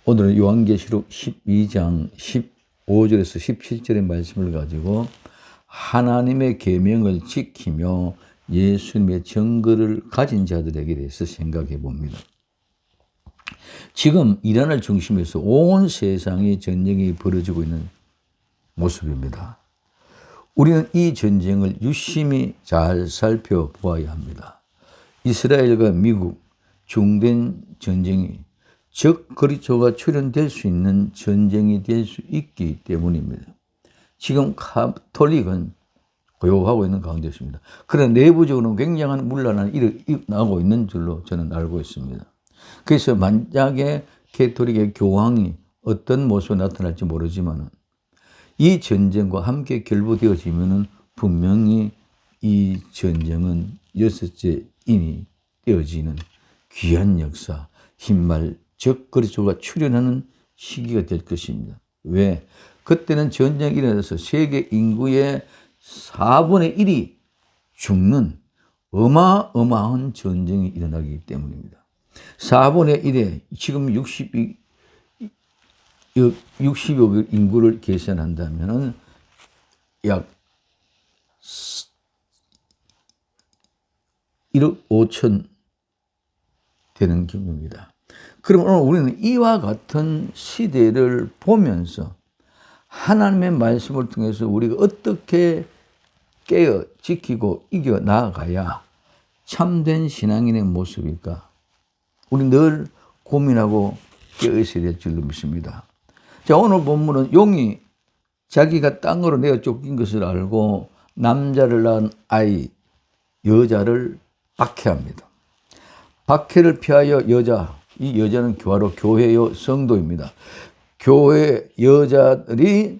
오늘은 요한계시록 12장 15절에서 17절의 말씀을 가지고 하나님의 계명을 지키며 예수님의 증거를 가진 자들에게 대해서 생각해 봅니다. 지금 이란을 중심해서 온 세상에 전쟁이 벌어지고 있는 모습입니다. 우리는 이 전쟁을 유심히 잘 살펴보아야 합니다. 이스라엘과 미국 중된 전쟁이 적 그리스도가 출현될 수 있는 전쟁이 될 수 있기 때문입니다. 지금 카톨릭은 고요하고 있는 가운데 있습니다. 그러나 내부적으로는 굉장한 문란이 일어나고 있는 줄로 저는 알고 있습니다. 그래서 만약에 가톨릭의 교황이 어떤 모습으로 나타날지 모르지만 이 전쟁과 함께 결부되어지면 분명히 이 전쟁은 여섯째 인이 되어지는 귀한 역사, 흰말 적 그리스도가 출현하는 시기가 될 것입니다. 왜? 그때는 전쟁이 일어나서 세계 인구의 4분의 1이 죽는 어마어마한 전쟁이 일어나기 때문입니다. 4분의 1에 지금 60억 인구를 계산한다면 약 1억 5천 되는 경우입니다. 그럼 오늘 우리는 이와 같은 시대를 보면서 하나님의 말씀을 통해서 우리가 어떻게 깨어 지키고 이겨 나아가야 참된 신앙인의 모습일까? 우리 늘 고민하고 깨어 있어야 될 줄로 믿습니다. 자, 오늘 본문은 용이 자기가 땅으로 내어 쫓긴 것을 알고 남자를 낳은 아이, 여자를 박해합니다. 박해를 피하여 이 여자는 바로 교회요 성도입니다. 교회 여자들이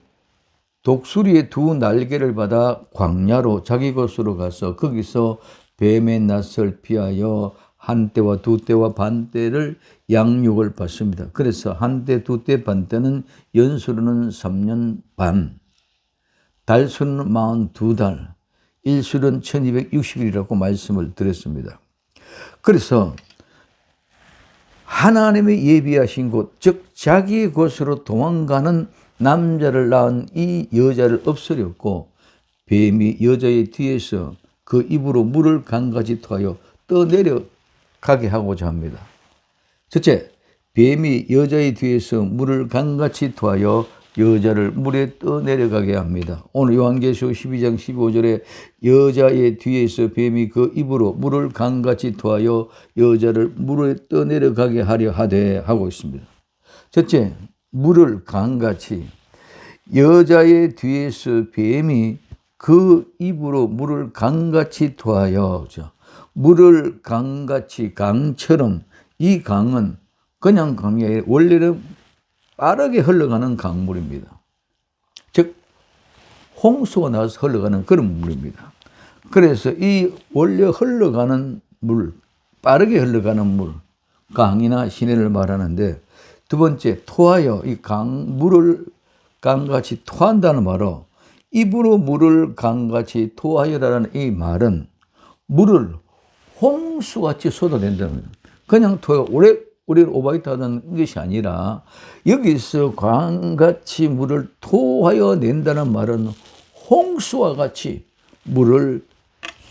독수리의 두 날개를 받아 광야로 자기 곳으로 가서 거기서 뱀의 낯을 피하여 한 때와 두 때와 반 때를 양육을 받습니다. 그래서 한 때, 두 때, 반 때는 연수로는 3년 반, 달수는 42달, 일수는 1260일이라고 말씀을 드렸습니다. 그래서 하나님의 예비하신 곳, 즉 자기의 곳으로 도망가는 남자를 낳은 이 여자를 없애렸고 뱀이 여자의 뒤에서 그 입으로 물을 강같이 토하여 떠내려가게 하고자 합니다. 첫째, 뱀이 여자의 뒤에서 물을 강같이 토하여 여자를 물에 떠내려가게 합니다. 오늘 요한계시록 12장 15절에 여자의 뒤에서 뱀이 그 입으로 물을 강같이 토하여 여자를 물에 떠내려가게 하려 하되 하고 있습니다. 첫째, 물을 강같이, 여자의 뒤에서 뱀이 그 입으로 물을 강같이 토하여, 물을 강같이, 강처럼, 이 강은 그냥 강이 아니라 원래는 빠르게 흘러가는 강물입니다. 즉 홍수가 나서 흘러가는 그런 물입니다. 그래서 이 원래 흘러가는 물, 빠르게 흘러가는 물, 강이나 시내를 말하는데, 두 번째, 토하여, 이 물을 강같이 토한다는 말로 입으로 물을 강같이 토하여라는 이 말은 물을 홍수같이 쏟아낸다는 거예요. 그냥 토하고 우리를 오바이트 하는 것이 아니라 여기서 강같이 물을 토하여 낸다는 말은 홍수와 같이 물을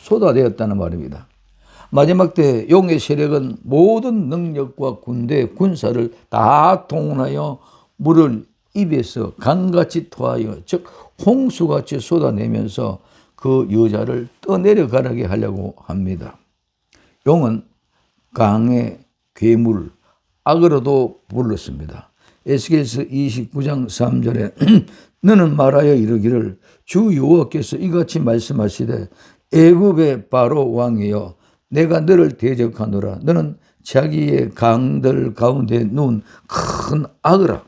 쏟아내었다는 말입니다. 마지막 때 용의 세력은 모든 능력과 군대, 군사를 다 동원하여 물을 입에서 강같이 토하여, 즉 홍수같이 쏟아내면서 그 여자를 떠내려가게 하려고 합니다. 용은 강의 괴물, 악으로도 불렀습니다. 에스겔서 29장 3절에 너는 말하여 이르기를 주 여호와께서 이같이 말씀하시되 애굽의 바로 왕이여 내가 너를 대적하노라. 너는 자기의 강들 가운데 누운 큰 악으라.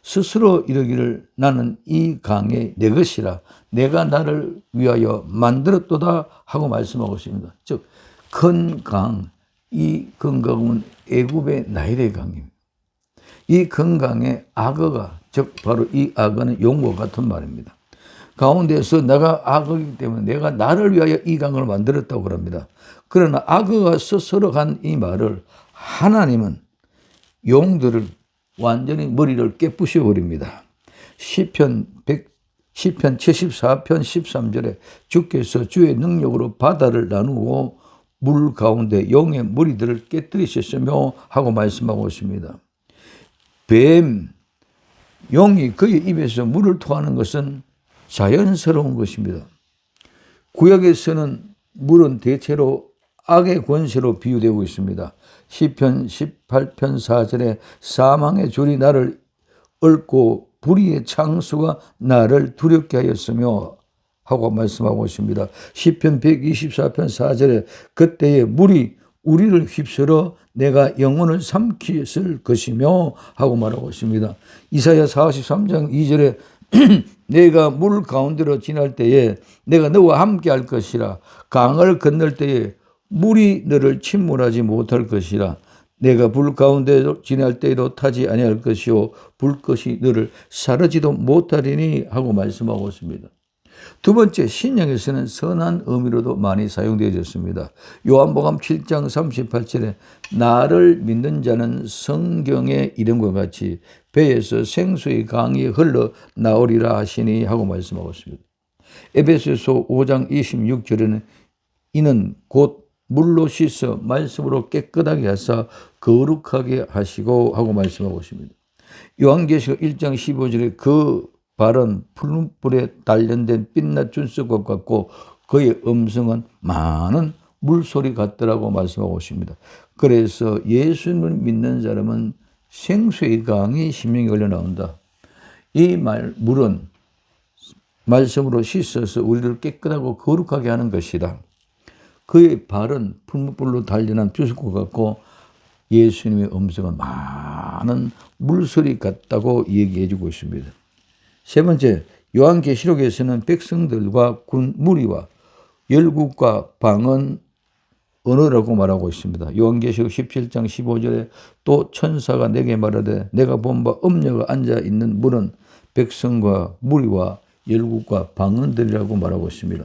스스로 이르기를 나는 이 강의 내 것이라. 내가 나를 위하여 만들었도다 하고 말씀하고 있습니다. 즉 큰 강, 이 큰 강은 애굽의 나일의 강입니다. 이 큰 강의 악어가, 즉 바로 이 악어는 용과 같은 말입니다. 가운데서 내가 악어이기 때문에 내가 나를 위하여 이 강을 만들었다고 합니다. 그러나 악어가 스스로 한 이 말을 하나님은 용들을 완전히 머리를 깨부셔 버립니다. 시편 74편 13절에 주께서 주의 능력으로 바다를 나누고 물 가운데 용의 무리들을 깨뜨리셨으며 하고 말씀하고 있습니다. 용이 그의 입에서 물을 토하는 것은 자연스러운 것입니다. 구약에서는 물은 대체로 악의 권세로 비유되고 있습니다. 시편 18편 4절에 사망의 줄이 나를 얽고 불의의 창수가 나를 두렵게 하였으며 하고 말씀하고 있습니다. 시편 124편 4절에 그때에 물이 우리를 휩쓸어 내가 영혼을 삼키었을 것이며 하고 말하고 있습니다. 이사야 43장 2절에 내가 물 가운데로 지날 때에 내가 너와 함께 할 것이라. 강을 건널 때에 물이 너를 침몰하지 못할 것이라. 내가 불 가운데로 지날 때에도 타지 아니할 것이요 불꽃이 너를 사르지도 못하리니 하고 말씀하고 있습니다. 두 번째, 신약에서는 선한 의미로도 많이 사용되어졌습니다. 요한복음 7장 38절에 나를 믿는 자는 성경의 이름과 같이 배에서 생수의 강이 흘러 나오리라 하시니 하고 말씀하고 있습니다. 에베소서 5장 26절에는 이는 곧 물로 씻어 말씀으로 깨끗하게 하사 거룩하게 하시고 하고 말씀하고 있습니다. 요한계시록 1장 15절에 그 발은 푸른 불에 단련된 빛나 준석과 같고 그의 음성은 많은 물소리 같더라고 말씀하고 있습니다. 그래서 예수님을 믿는 사람은 생수의 강이 심령에 걸려 나온다. 이 물은 말씀으로 씻어서 우리를 깨끗하고 거룩하게 하는 것이다. 그의 발은 풀무불로 단련한 주석과 같고 예수님의 음성은 많은 물소리 같다고 얘기해 주고 있습니다. 세 번째, 요한계시록에서는 백성들과 군 무리와 열국과 방언 언어라고 말하고 있습니다. 요한계시록 17장 15절에 또 천사가 내게 말하되 내가 본 바 음녀가 앉아있는 물은 백성과 무리와 열국과 방언들이라고 말하고 있습니다.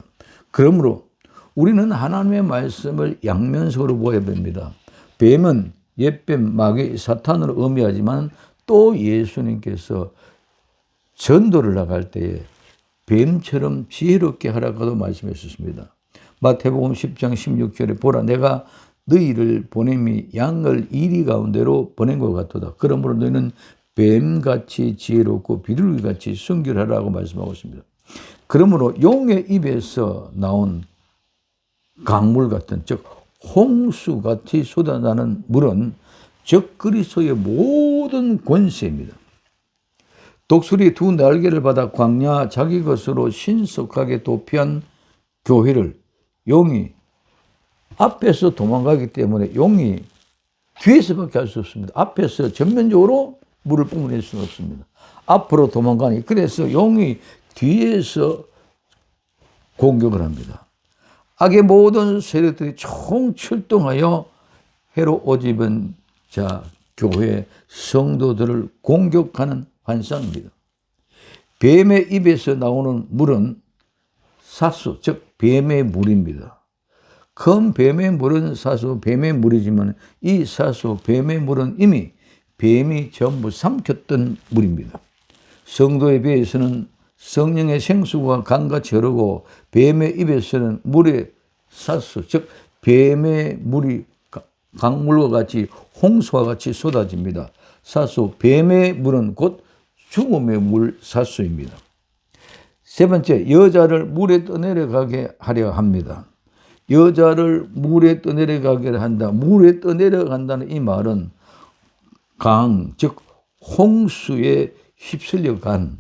그러므로 우리는 하나님의 말씀을 양면적으로 보아야 됩니다. 뱀은 옛뱀, 마귀, 사탄으로 의미하지만 또 예수님께서 전도를 나갈 때에 뱀처럼 지혜롭게 하라고도 말씀하셨습니다. 마태복음 10장 16절에 보라 내가 너희를 보냄이 양을 이리 가운데로 보낸 것 같도다. 그러므로 너희는 뱀같이 지혜롭고 비둘기같이 순결하라고 말씀하고 있습니다. 그러므로 용의 입에서 나온 강물 같은 즉 홍수같이 쏟아나는 물은 적 그리스도의 모든 권세입니다. 독수리 두 날개를 받아 광야 자기 것으로 신속하게 도피한 교회를 용이 앞에서 도망가기 때문에 용이 뒤에서밖에 할 수 없습니다. 앞에서 전면적으로 물을 뿜어낼 수는 없습니다. 앞으로 도망가니 그래서 용이 뒤에서 공격을 합니다. 악의 모든 세력들이 총출동하여 해로 오집은 자 교회 성도들을 공격하는 환상입니다. 뱀의 입에서 나오는 물은 사수, 즉 뱀의 물입니다. 큰 뱀의 물은 사수, 뱀의 물이지만 이 사수, 뱀의 물은 이미 뱀이 전부 삼켰던 물입니다. 성도의 배에서는 성령의 생수가 강같이 흐르고 뱀의 입에서는 물의 사수, 즉 뱀의 물이 강물과 같이 홍수와 같이 쏟아집니다. 사수, 뱀의 물은 곧 죽음의 물 사수입니다. 세 번째, 여자를 물에 떠내려가게 하려 합니다. 여자를 물에 떠내려가게 한다. 물에 떠내려간다는 이 말은 강, 즉 홍수에 휩쓸려 간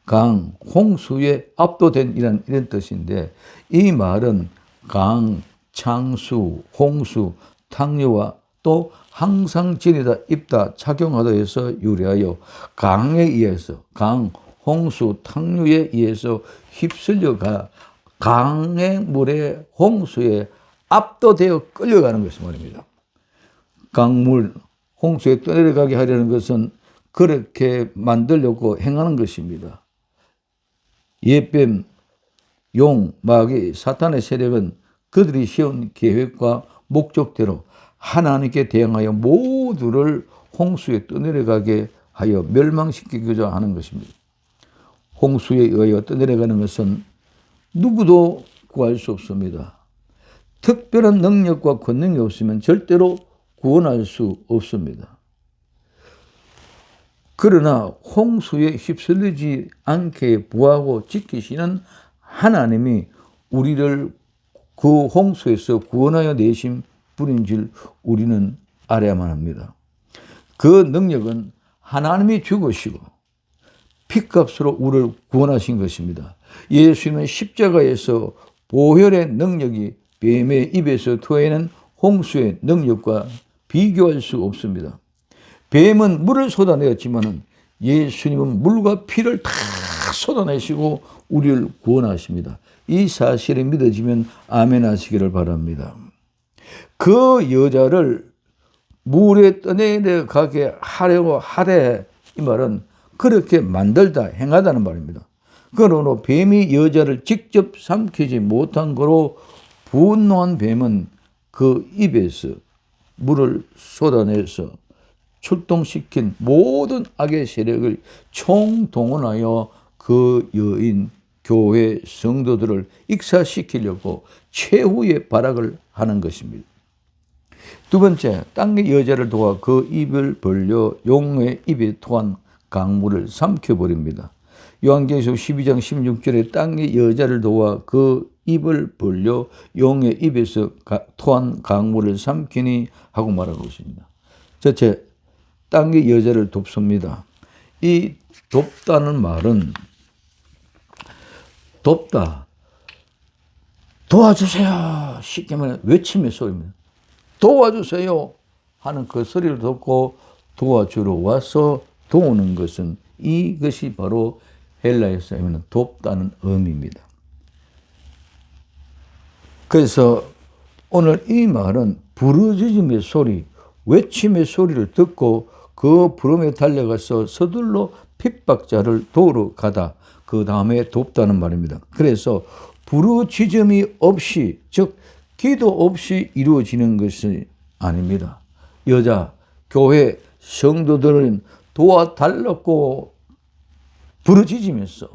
강, 홍수에 압도된 이런 뜻인데 이 말은 강, 창수, 홍수, 탕류와 또 항상 지내다 입다 착용하다 해서 유래하여 강에 의해서 강, 홍수, 탕류에 의해서 휩쓸려가 강의 물에 홍수에 압도되어 끌려가는 것이 말입니다. 강물, 홍수에 떠내려가게 하려는 것은 그렇게 만들려고 행하는 것입니다. 옛뱀, 용, 마귀, 사탄의 세력은 그들이 세운 계획과 목적대로 하나님께 대항하여 모두를 홍수에 떠내려가게 하여 멸망시키고자 하는 것입니다. 홍수에 의하여 떠내려가는 것은 누구도 구할 수 없습니다. 특별한 능력과 권능이 없으면 절대로 구원할 수 없습니다. 그러나 홍수에 휩쓸리지 않게 보호하고 지키시는 하나님이 우리를 그 홍수에서 구원하여 내신 분인 줄 우리는 알아야만 합니다. 그 능력은 하나님이 죽으시고 피값으로 우리를 구원하신 것입니다. 예수님은 십자가에서 보혈의 능력이 뱀의 입에서 토해낸 홍수의 능력과 비교할 수 없습니다. 뱀은 물을 쏟아내었지만 예수님은 물과 피를 다 쏟아내시고 우리를 구원하십니다. 이 사실이 믿어지면 아멘 하시기를 바랍니다. 그 여자를 물에 떠내려가게 하려고 하되, 이 말은 그렇게 만들다, 행하다는 말입니다. 그러므로 뱀이 여자를 직접 삼키지 못한 거로 분노한 뱀은 그 입에서 물을 쏟아내서 출동시킨 모든 악의 세력을 총동원하여 그 여인 교회 성도들을 익사시키려고 최후의 발악을 하는 것입니다. 두 번째, 땅의 여자를 도와 그 입을 벌려 용의 입에 토한 강물을 삼켜버립니다. 요한계시록 12장 16절에 땅의 여자를 도와 그 입을 벌려 용의 입에서 토한 강물을 삼키니 하고 말하고 있습니다. 첫째, 땅의 여자를 돕습니다. 이 돕다는 말은 돕다, 도와주세요, 쉽게 말하면 외침의 소리입니다. 도와주세요 하는 그 소리를 듣고 도와주러 와서 도우는 것은, 이것이 바로 헬라에서 하면 돕다는 의미입니다. 그래서 오늘 이 말은 부르짖음의 소리, 외침의 소리를 듣고 그 부름에 달려가서 서둘러 핍박자를 도우러 가다, 그 다음에 돕다는 말입니다. 그래서 부르짖음이 없이, 즉 기도 없이 이루어지는 것이 아닙니다. 여자, 교회 성도들은 도와달라고 부르짖으면서,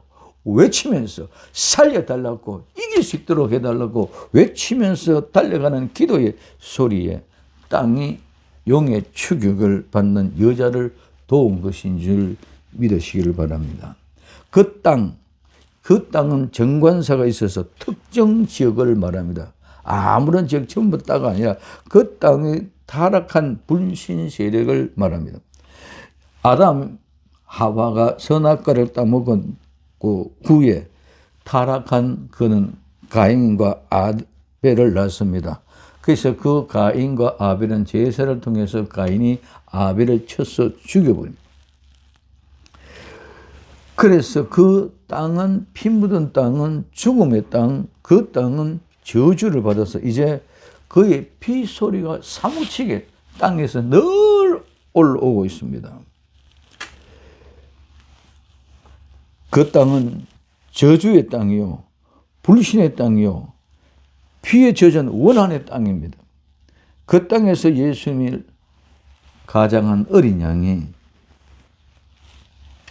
외치면서, 살려달라고, 이길 수 있도록 해달라고 외치면서 달려가는 기도의 소리에 땅이 용의 추격을 받는 여자를 도운 것인 줄 믿으시기를 바랍니다. 그 땅은 정관사가 있어서 특정 지역을 말합니다. 아무런 지역 전부 다가 아니라 그 땅의 타락한 불신 세력을 말합니다. 아담, 하와가 선악과를 따먹은 그 후에 타락한 그는 가인과 아벨을 낳습니다. 그래서 그 가인과 아벨은 제사를 통해서 가인이 아벨을 쳐서 죽여버립니다. 그래서 그 땅은, 피 묻은 땅은 죽음의 땅, 그 땅은 저주를 받아서 이제 그의 피 소리가 사무치게 땅에서 늘 올라오고 있습니다. 그 땅은 저주의 땅이요, 불신의 땅이요, 피에 젖은 원한의 땅입니다. 그 땅에서 예수님을 가장한 어린 양이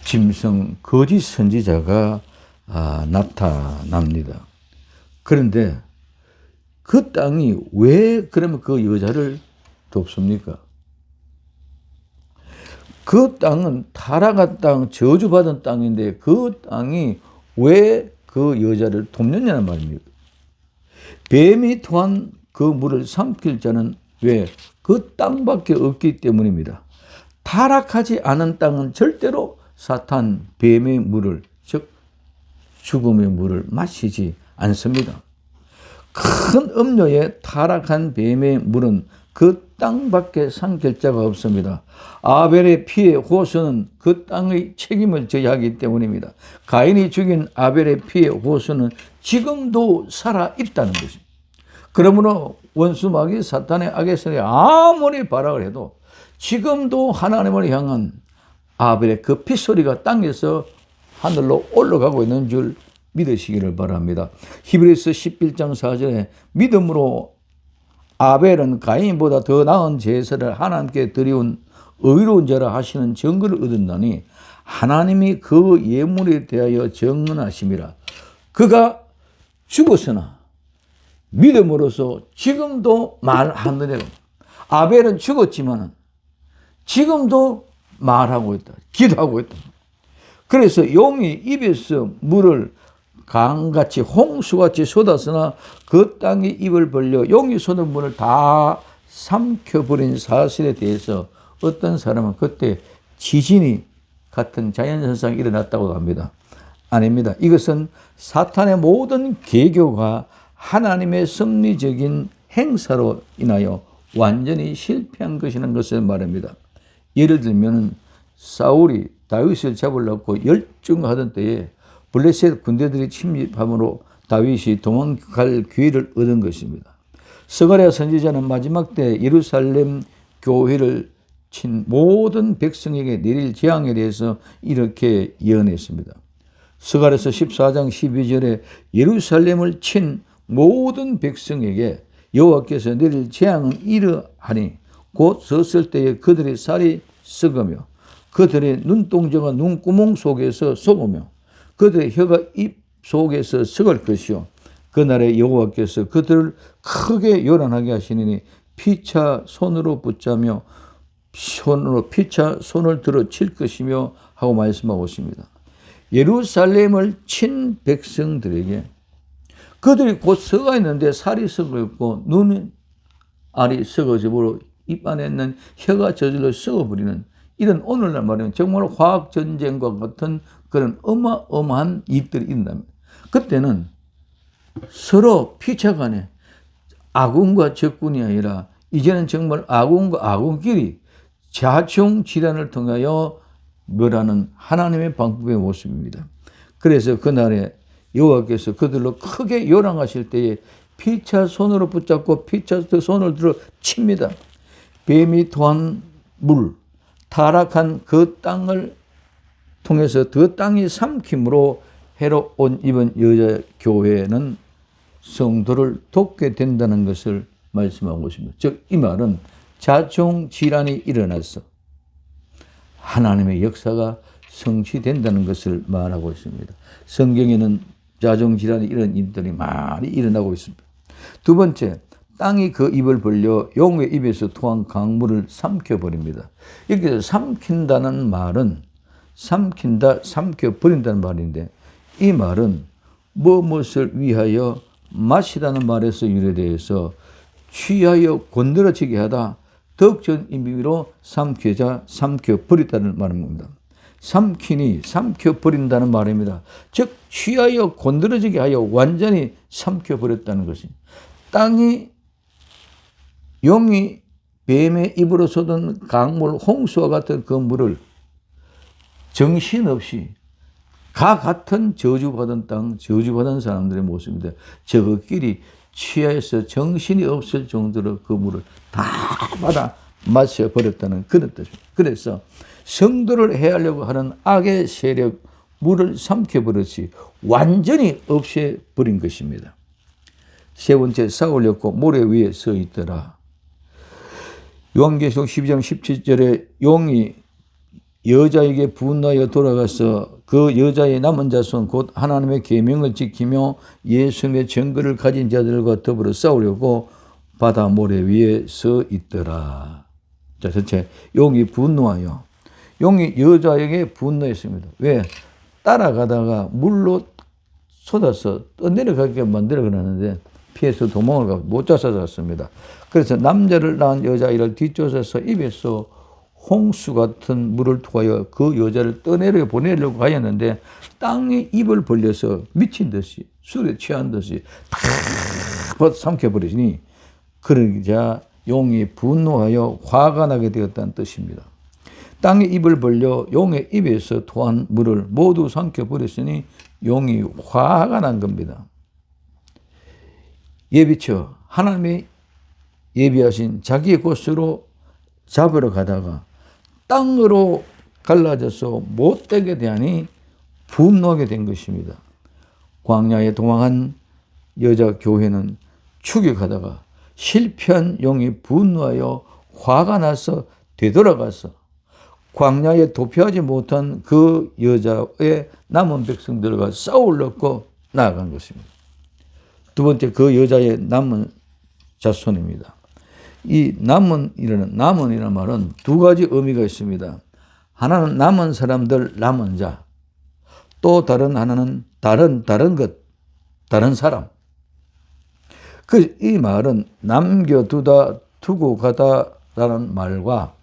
짐승 거짓 선지자가 나타납니다. 그런데 그 땅이 왜 그러면 그 여자를 돕습니까? 그 땅은 타락한 땅, 저주받은 땅인데 그 땅이 왜 그 여자를 돕느냐는 말입니다. 뱀이 토한 그 물을 삼킬 자는 왜? 그 땅밖에 없기 때문입니다. 타락하지 않은 땅은 절대로 사탄, 뱀의 물을, 즉 죽음의 물을 마시지 않습니다. 큰 음료에 타락한 뱀의 물은 그 땅밖에 삼킬 자가 없습니다. 아벨의 피의 호수는 그 땅의 책임을 져야 하기 때문입니다. 가인이 죽인 아벨의 피의 호수는 지금도 살아있다는 것입니다. 그러므로 원수마귀 사탄의 악의 선이 아무리 발악을 해도 지금도 하나님을 향한 아벨의 그 핏소리가 땅에서 하늘로 올라가고 있는 줄 믿으시기를 바랍니다. 히브리서 11장 4절에 믿음으로 아벨은 가인보다 더 나은 제사를 하나님께 드리운 의로운 자라 하시는 증거를 얻었나니 하나님이 그 예물에 대하여 정언하심이라. 그가 죽었으나 믿음으로써 지금도 말하느니라. 아벨은 죽었지만 지금도 말하고 있다. 기도하고 있다. 그래서 용이 입에서 물을 강같이 홍수같이 쏟았으나 그 땅이 입을 벌려 용이 쏟은 물을 다 삼켜버린 사실에 대해서 어떤 사람은 그때 지진이 같은 자연현상이 일어났다고 합니다. 아닙니다. 이것은 사탄의 모든 계교가 하나님의 섭리적인 행사로 인하여 완전히 실패한 것이라는 것을 말합니다. 예를 들면 사울이 다윗을 잡으려고 열중하던 때에 블레셋 군대들이 침입함으로 다윗이 도망갈 기회를 얻은 것입니다. 스가랴 선지자는 마지막 때 예루살렘 교회를 친 모든 백성에게 내릴 재앙에 대해서 이렇게 예언했습니다. 스가랴서 14장 12절에 예루살렘을 친 모든 백성에게 여호와께서 내릴 재앙은 이러하니 곧 섰을 때에 그들의 살이 썩으며 그들의 눈동자가 눈구멍 속에서 썩으며 그들의 혀가 입 속에서 썩을 것이요 그날에 여호와께서 그들을 크게 요란하게 하시니 피차 손으로 붙잡며 피차 손을 들어 칠 것이며 하고 말씀하고 있습니다. 예루살렘을 친 백성들에게 그들이 곧 썩어 있는데 살이 썩어 있고 눈 알이 썩어져 버려 입 안에 있는 혀가 저절로 썩어버리는 이런 오늘날 말하면 정말 화학전쟁과 같은 그런 어마어마한 일들이 일어납니다. 그때는 서로 피차 간에 아군과 적군이 아니라 이제는 정말 아군과 아군끼리 자충질환을 통하여 멸하는 하나님의 방법의 모습입니다. 그래서 그날에 여호와께서 그들로 크게 요랑하실 때에 피차 손으로 붙잡고 피차 손을 들어 칩니다. 뱀이 토한 물, 타락한 그 땅을 통해서 그 땅이 삼킴으로 해로 온 이번 여자 교회는 성도를 돕게 된다는 것을 말씀하고 있습니다. 즉 이 말은 자충질환이 일어나서 하나님의 역사가 성취된다는 것을 말하고 있습니다. 성경에는 자충질환이 이런 일들이 많이 일어나고 있습니다. 두 번째, 땅이 그 입을 벌려 용의 입에서 토한 강물을 삼켜버립니다. 여기서 삼킨다는 말은 삼킨다, 삼켜버린다는 말인데 이 말은 무엇을 위하여 마시라는 말에서 유래되어서 취하여 곤드러지게 하다 덕전 의미로 삼켜자 삼켜버리다는 말입니다. 삼키니 삼켜버린다는 말입니다. 즉 취하여 곤드러지게 하여 완전히 삼켜버렸다는 것입니다. 땅이 용이 뱀의 입으로 쏟은 강물 홍수와 같은 그 물을 정신없이 가 같은 저주받은 땅, 저주받은 사람들의 모습입니다. 저것끼리 취해서 정신이 없을 정도로 그 물을 다 받아 마셔버렸다는 그런 뜻입니다. 그래서 성도를 해하려고 하는 악의 세력, 물을 삼켜버렸지 완전히 없애버린 것입니다. 세 번째, 사울이었고 모래 위에 서 있더라. 요한계시록 12장 17절에 용이 여자에게 분노하여 돌아가서 그 여자의 남은 자손 곧 하나님의 계명을 지키며 예수님의 증거를 가진 자들과 더불어 싸우려고 바다 모래 위에 서 있더라. 자, 전체 용이 분노하여 용이 여자에게 분노했습니다. 왜? 따라가다가 물로 쏟아서 떠내려가게 만들어 그러는데 피해서 도망을 가고 못 찾아갔습니다. 그래서 남자를 낳은 여자아이를 뒤쫓아서 입에서 홍수 같은 물을 통하여 그 여자를 떠내려 보내려고 하였는데 땅에 입을 벌려서 미친 듯이 술에 취한 듯이 다 삼켜버리니 그러자 용이 분노하여 화가 나게 되었다는 뜻입니다. 땅에 입을 벌려 용의 입에서 토한 물을 모두 삼켜버렸으니 용이 화가 난 겁니다. 예비처 하나님이 예비하신 자기의 곳으로 잡으러 가다가 땅으로 갈라져서 못되게 되하니 분노하게 된 것입니다. 광야에 도망한 여자 교회는 추격하다가 실패한 용이 분노하여 화가 나서 되돌아가서 광야에 도피하지 못한 그 여자의 남은 백성들과 싸우려고 나아간 것입니다. 두 번째, 그 여자의 남은 자손입니다. 이 남은이라는 말은 두 가지 의미가 있습니다. 하나는 남은 사람들, 남은 자. 또 다른 하나는 다른 것, 다른 사람. 이 말은 남겨두다, 두고 가다라는 말과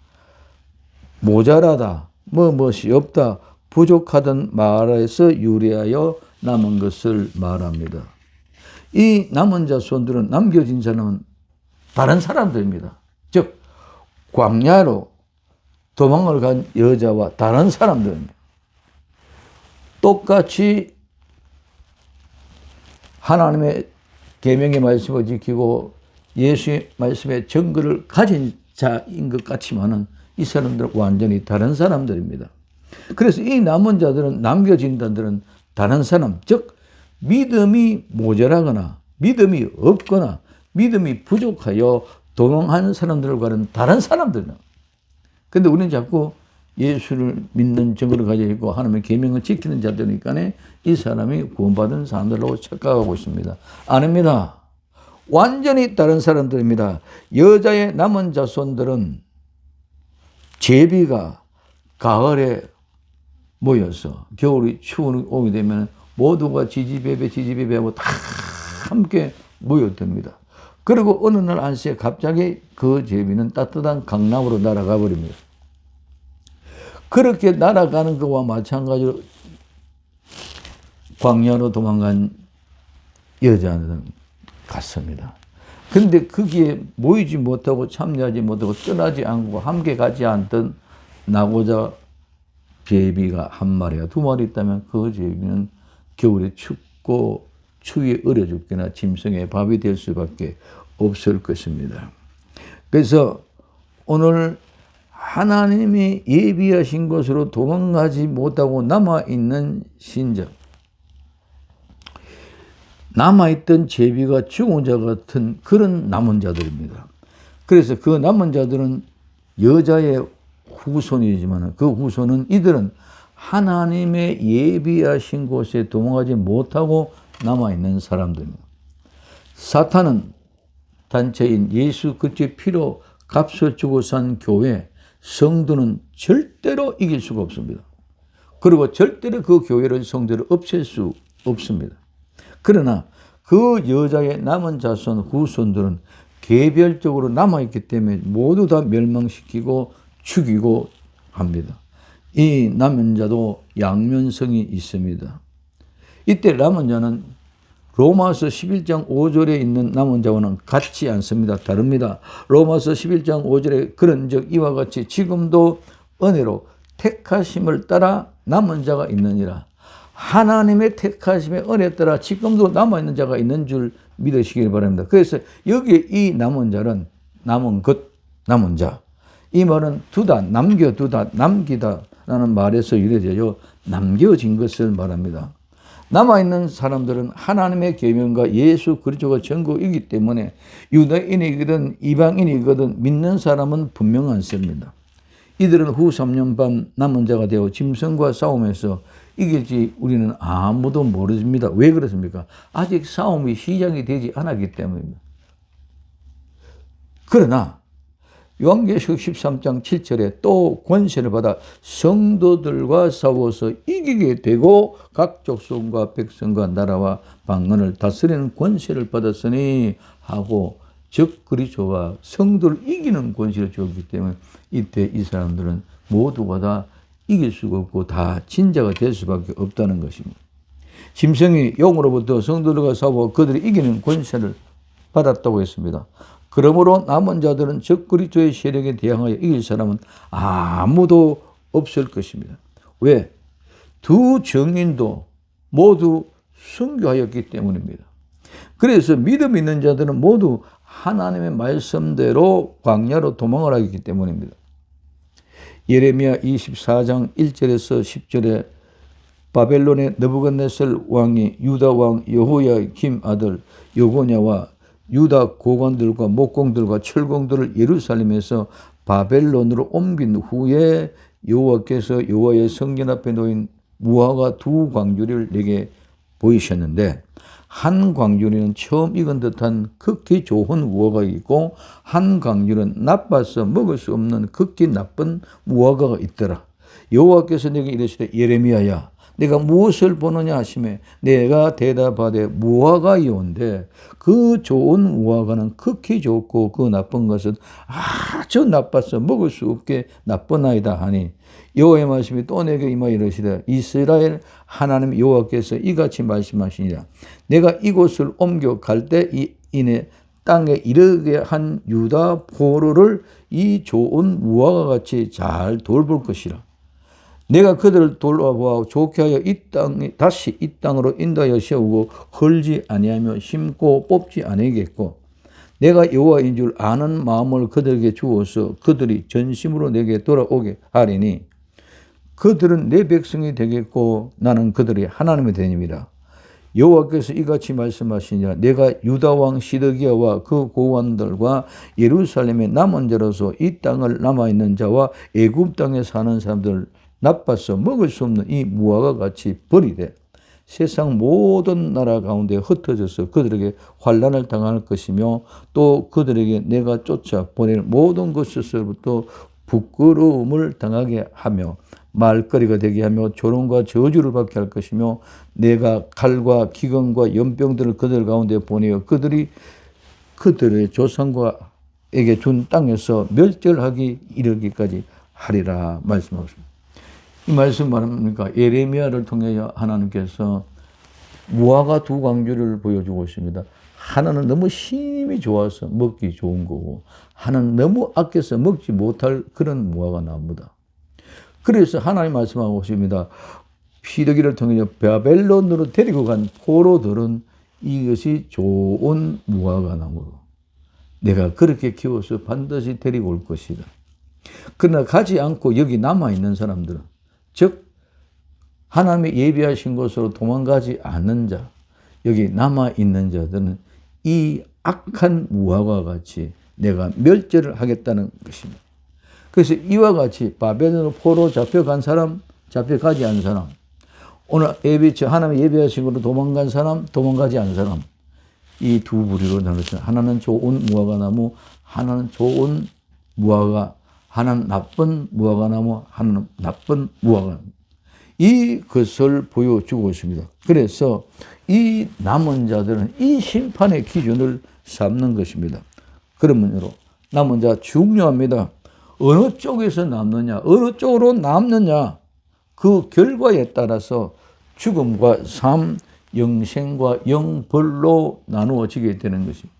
모자라다, 무엇이 없다, 부족하던 말에서 유래하여 남은 것을 말합니다. 이 남은 자손들은, 남겨진 사람은 다른 사람들입니다. 즉 광야로 도망을 간 여자와 다른 사람들입니다. 똑같이 하나님의 계명의 말씀을 지키고 예수의 말씀의 증거를 가진 자인 것 같지만은 이 사람들은 완전히 다른 사람들입니다. 그래서 이 남은 자들은, 남겨진 자들은 다른 사람, 즉 믿음이 모자라거나 믿음이 없거나 믿음이 부족하여 도망하는 사람들과는 다른 사람들이에요. 그런데 우리는 자꾸 예수를 믿는 증거를 가지고 있고 하나님의 계명을 지키는 자들이니까 이 사람이 구원받은 사람들로 착각하고 있습니다. 아닙니다. 완전히 다른 사람들입니다. 여자의 남은 자손들은 제비가 가을에 모여서 겨울이 추운 오게 되면 모두가 지지배배하고 다 함께 모였답니다. 그리고 어느 날 안시에 갑자기 그 제비는 따뜻한 강남으로 날아가 버립니다. 그렇게 날아가는 것과 마찬가지로 광야로 도망간 여자는 갔습니다. 그런데 거기에 모이지 못하고 참여하지 못하고 떠나지 않고 함께 가지 않던 나고자 제비가 한 마리야 두 마리 있다면 그 제비는 겨울에 춥고 추위에 얼어 죽거나 짐승의 밥이 될 수밖에 없을 것입니다. 그래서 오늘 하나님이 예비하신 것으로 도망가지 못하고 남아있는 신적, 남아있던 제비가 죽은 자 같은 그런 남은 자들입니다. 그래서 그 남은 자들은 여자의 후손이지만 그 후손은 이들은 하나님의 예비하신 곳에 도망가지 못하고 남아있는 사람들입니다. 사탄은 단체인 예수 그리스도의 피로 값을 주고 산 교회, 성도는 절대로 이길 수가 없습니다. 그리고 절대로 그 교회를, 성도를 없앨 수 없습니다. 그러나 그 여자의 남은 자손, 후손들은 개별적으로 남아있기 때문에 모두 다 멸망시키고 죽이고 합니다. 이 남은 자도 양면성이 있습니다. 이때 남은 자는 로마서 11장 5절에 있는 남은 자와는 같지 않습니다. 다릅니다. 로마서 11장 5절에 그런즉 이와 같이 지금도 은혜로 택하심을 따라 남은 자가 있느니라. 하나님의 택하심의 은혜에 따라 지금도 남아있는 자가 있는 줄 믿으시길 바랍니다. 그래서 여기에 이 남은 자는 남은 것, 남은 자. 이 말은 두다, 남겨두다, 남기다 라는 말에서 유래되어 남겨진 것을 말합니다. 남아있는 사람들은 하나님의 계명과 예수 그리스도가 전부이기 때문에 유대인이거든 이방인이거든 믿는 사람은 분명하습니다. 이들은 후 3년 반 남은 자가 되어 짐승과 싸움에서 이길지 우리는 아무도 모릅니다. 왜 그렇습니까? 아직 싸움이 시작이 되지 않았기 때문입니다. 그러나 요한계시록 13장 7절에 또 권세를 받아 성도들과 싸워서 이기게 되고 각 족속과 백성과 나라와 방언을 다스리는 권세를 받았으니 하고, 즉 그리스도가 성도를 이기는 권세를 주었기 때문에 이때 이 사람들은 모두가 다 이길 수가 없고 다 진자가 될 수밖에 없다는 것입니다. 짐승이 용으로부터 성도들과 싸워 그들이 이기는 권세를 받았다고 했습니다. 그러므로 남은 자들은 즉 그리스도의 세력에 대항하여 이길 사람은 아무도 없을 것입니다. 왜? 두 증인도 모두 순교하였기 때문입니다. 그래서 믿음 있는 자들은 모두 하나님의 말씀대로 광야로 도망을 하기 때문입니다. 예레미야 24장 1절에서 10절에 바벨론의 느부갓네살 왕이 유다 왕 여호야김 아들 여고냐와 유다 고관들과 목공들과 철공들을 예루살렘에서 바벨론으로 옮긴 후에 여호와께서 여호와의 성전 앞에 놓인 무화과 두 광주리를 내게 보이셨는데 한 광주리는 처음 익은 듯한 극히 좋은 무화과가 있고 한 광주리는 나빠서 먹을 수 없는 극히 나쁜 무화과가 있더라. 여호와께서 내게 이르시되 예레미야야 내가 무엇을 보느냐 하시매 내가 대답하되 무화과이온데 그 좋은 무화과는 극히 좋고 그 나쁜 것은 아주 나빠서 먹을 수 없게 나쁘나이다 하니 여호와의 말씀이 또 내게 임하여 이르시되 이스라엘 하나님 여호와께서 이같이 말씀하시니라 내가 이곳을 옮겨 갈 때 이내 땅에 이르게 한 유다 포로를 이 좋은 무화과 같이 잘 돌볼 것이라. 내가 그들을 돌아보아 좋게 하여 다시 이 땅으로 인도하여 세우고 헐지 아니하며 심고 뽑지 아니하겠고 내가 여호와인 줄 아는 마음을 그들에게 주어서 그들이 전심으로 내게 돌아오게 하리니 그들은 내 백성이 되겠고 나는 그들의 하나님이 되니라. 여호와께서 이같이 말씀하시니라 내가 유다 왕 시드기야와 그 고관들과 예루살렘의 남은 자로서 이 땅을 남아있는 자와 애굽 땅에 사는 사람들 나빠서 먹을 수 없는 이 무화과 같이 버리되 세상 모든 나라 가운데 흩어져서 그들에게 환난을 당할 것이며 또 그들에게 내가 쫓아 보낼 모든 것에서부터 부끄러움을 당하게 하며 말거리가 되게 하며 조롱과 저주를 받게 할 것이며 내가 칼과 기근과 연병들을 그들 가운데 보내어 그들이 그들의 조상과에게 준 땅에서 멸절하기 이르기까지 하리라 말씀하고 있습니다. 이 말씀 말합니까? 예레미야를 통해 하나님께서 무화과 두 광주를 보여주고 있습니다. 하나는 너무 힘이 좋아서 먹기 좋은 거고 하나는 너무 아껴서 먹지 못할 그런 무화과 나무다. 그래서 하나님 말씀하고 있습니다. 시드기를 통해 바벨론으로 데리고 간 포로들은 이것이 좋은 무화과 나무로 내가 그렇게 키워서 반드시 데리고 올 것이다. 그러나 가지 않고 여기 남아있는 사람들은 즉 하나님이 예비하신 곳으로 도망가지 않는 자 여기 남아있는 자들은 이 악한 무화과 같이 내가 멸절을 하겠다는 것입니다. 그래서 이와 같이 바벨론으로 포로 잡혀간 사람 잡혀가지 않은 사람 오늘 하나님이 예비하신 곳으로 도망간 사람 도망가지 않은 사람 이 두 부류로 나누었습니다. 하나는 좋은 무화과 나무 하나는 좋은 무화과 하나는 나쁜 무화과 나무 하나는 나쁜 무화과 나무 이것을 보여주고 있습니다. 그래서 이 남은 자들은 이 심판의 기준을 삼는 것입니다. 그러므로 남은 자 중요합니다. 어느 쪽에서 남느냐 어느 쪽으로 남느냐 그 결과에 따라서 죽음과 삶 영생과 영벌로 나누어지게 되는 것입니다.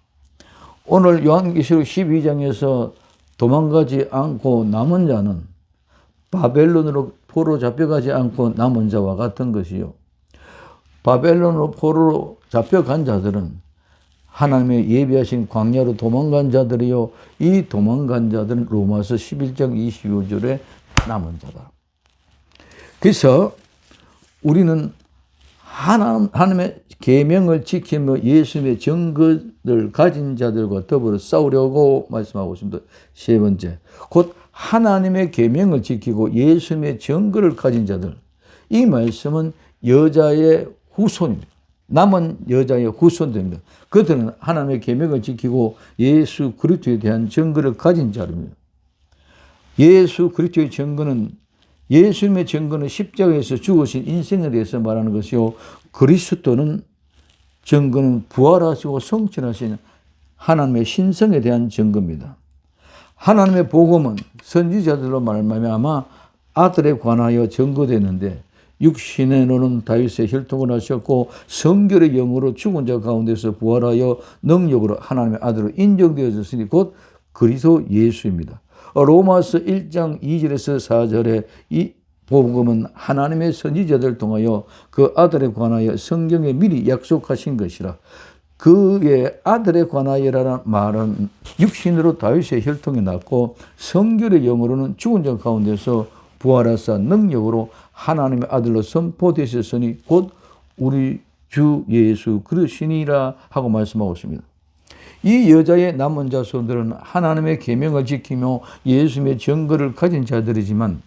오늘 요한계시록 12장에서 도망가지 않고 남은 자는 바벨론으로 포로 잡혀가지 않고 남은 자와 같은 것이요. 바벨론으로 포로로 잡혀간 자들은 하나님의 예비하신 광야로 도망간 자들이요. 이 도망간 자들은 로마서 11장 25절에 남은 자다. 그래서 우리는 하나님의 계명을 지키며 예수님의 증거를 가진 자들과 더불어 싸우려고 말씀하고 있습니다. 세 번째, 곧 하나님의 계명을 지키고 예수님의 증거를 가진 자들. 이 말씀은 여자의 후손입니다. 남은 여자의 후손들입니다. 그들은 하나님의 계명을 지키고 예수 그리스도에 대한 증거를 가진 자입니다. 예수 그리스도의 증거는 예수님의 증거는 십자가에서 죽으신 인생에 대해서 말하는 것이요. 그리스도는 증거는 부활하시고 성취하신 하나님의 신성에 대한 증거입니다. 하나님의 복음은 선지자들로 말미암아 아들에 관하여 증거되는데 육신의 노는 다윗의 혈통을 하셨고 성결의 영으로 죽은 자 가운데서 부활하여 능력으로 하나님의 아들로 인정되어졌으니 곧 그리스도 예수입니다. 로마서 1장 2절에서 4절에 이 복음은 하나님의 선지자들을 통하여 그 아들에 관하여 성경에 미리 약속하신 것이라. 그의 아들에 관하여라는 말은 육신으로 다윗의 혈통이 났고 성결의 영으로는 죽은 자 가운데서 부활하사 능력으로 하나님의 아들로 선포되셨으니 곧 우리 주 예수 그리스도시니라 하고 말씀하고 있습니다. 이 여자의 남은 자손들은 하나님의 계명을 지키며 예수님의 증거를 가진 자들이지만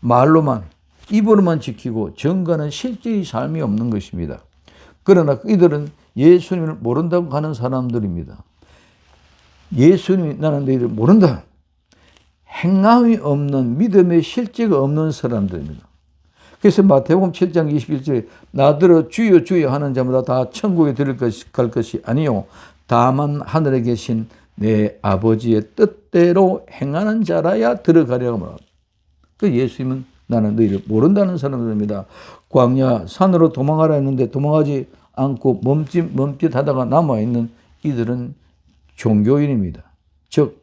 말로만, 입으로만 지키고 정가는 실제의 삶이 없는 것입니다. 그러나 이들은 예수님을 모른다고 하는 사람들입니다. 예수님이 나는 너희를 모른다. 행함이 없는, 믿음의 실제가 없는 사람들입니다. 그래서 마태복음 7장 21절에 나더러 주여 주여 하는 자마다 다 천국에 갈 것이 아니요 다만 하늘에 계신 내 아버지의 뜻대로 행하는 자라야 들어가려고 말합니다. 그 예수님은 나는 너희를 모른다는 사람들입니다. 광야 산으로 도망하라 했는데 도망하지 않고 멈칫하다가 남아있는 이들은 종교인입니다. 즉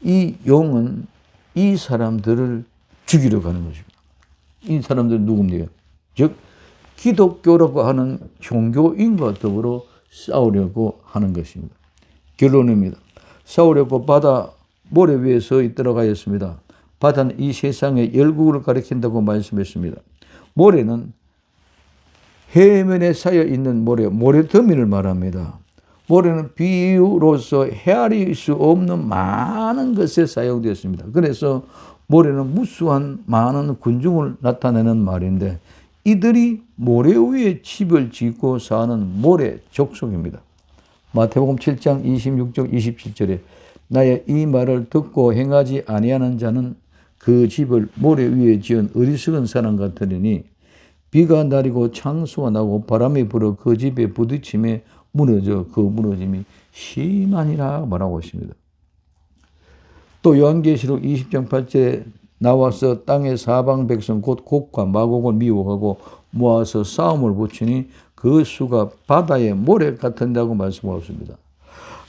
이 용은 이 사람들을 죽이려 가는 것입니다. 이 사람들은 누굽니까? 즉 기독교라고 하는 종교인과 더불어 싸우려고 하는 것입니다. 결론입니다. 싸우려고 바다 모래 위에 서 있도록 하였습니다. 바다는 이 세상의 열국을 가리킨다고 말씀했습니다. 모래는 해면에 쌓여 있는 모래더미를 말합니다. 모래는 비유로서 헤아릴 수 없는 많은 것에 사용되었습니다. 그래서 모래는 무수한 많은 군중을 나타내는 말인데 이들이 모래 위에 집을 짓고 사는 모래 족속입니다. 마태복음 7장 26절 27절에 나의 이 말을 듣고 행하지 아니하는 자는 그 집을 모래 위에 지은 어리석은 사람 같으리니 비가 내리고 창수가 나고 바람이 불어 그 집에 부딪힘에 무너져 그 무너짐이 심하니라 말하고 있습니다. 또 요한계시록 20장 8절에 나와서 땅의 사방 백성 곧 곡과 마곡을 미워하고 모아서 싸움을 붙이니 그 수가 바다의 모래 같은다고 말씀하고 있습니다.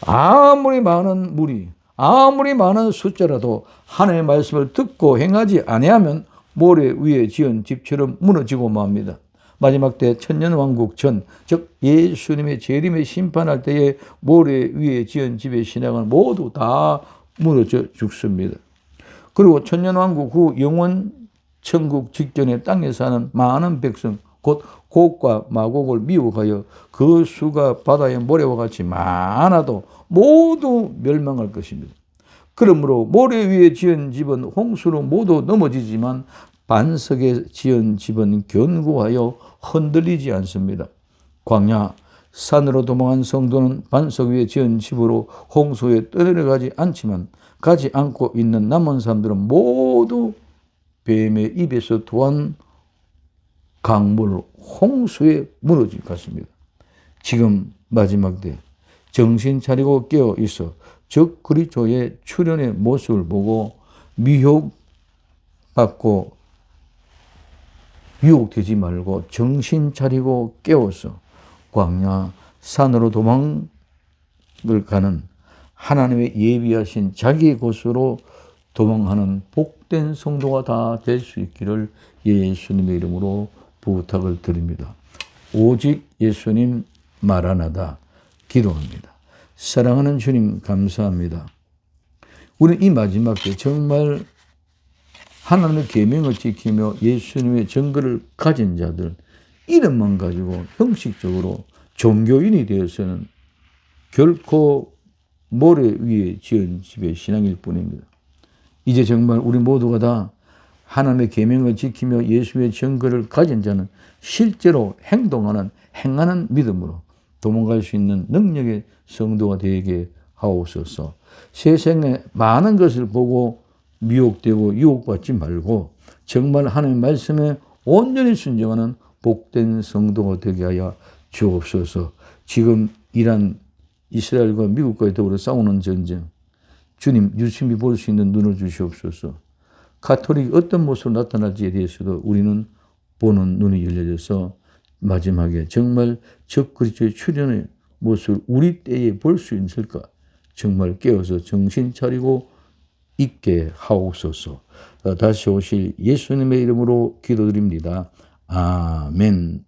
아무리 많은 무리, 아무리 많은 숫자라도 하나님의 말씀을 듣고 행하지 아니하면 모래 위에 지은 집처럼 무너지고 맙니다. 마지막 때 천년왕국 전, 즉 예수님의 재림에 심판할 때에 모래 위에 지은 집의 신앙은 모두 다 무너져 죽습니다. 그리고 천년왕국 후 영원 천국 직전에 땅에 사는 많은 백성 곧 곡과 마곡을 미워하여 그 수가 바다의 모래와 같이 많아도 모두 멸망할 것입니다. 그러므로 모래 위에 지은 집은 홍수로 모두 넘어지지만 반석에 지은 집은 견고하여 흔들리지 않습니다. 광야 산으로 도망한 성도는 반석 위에 지은 집으로 홍수에 떠내려가지 않지만 가지 않고 있는 남은 사람들은 모두 뱀의 입에서 도한 강물 홍수에 무너질 것 같습니다. 지금 마지막 때 정신 차리고 깨어 있어 즉 그리스도의 출현의 모습을 보고 미혹받고 유혹되지 말고 정신 차리고 깨어서 광야 산으로 도망을 가는 하나님의 예비하신 자기의 곳으로 도망하는 복된 성도가 다 될 수 있기를 예수님의 이름으로 부탁을 드립니다. 오직 예수님 마라나다 기도합니다. 사랑하는 주님 감사합니다. 우리는 이 마지막 때 정말 하나님의 계명을 지키며 예수님의 증거를 가진 자들 이름만 가지고 형식적으로 종교인이 되어서는 결코 모래 위에 지은 집의 신앙일 뿐입니다. 이제 정말 우리 모두가 다 하나님의 계명을 지키며 예수의 증거를 가진 자는 실제로 행하는 믿음으로 도망갈 수 있는 능력의 성도가 되게 하옵소서. 세상에 많은 것을 보고 미혹되고 유혹받지 말고 정말 하나님의 말씀에 온전히 순종하는 복된 성도가 되게 하여 주옵소서. 지금 이란 이스라엘과 미국과 더불어 싸우는 전쟁 주님 유심히 볼 수 있는 눈을 주시옵소서. 가톨릭이 어떤 모습으로 나타날지에 대해서도 우리는 보는 눈이 열려져서 마지막에 정말 적 그리스도의 출현의 모습을 우리 때에 볼 수 있을까 정말 깨어서 정신 차리고 있게 하옵소서. 다시 오실 예수님의 이름으로 기도드립니다. 아멘.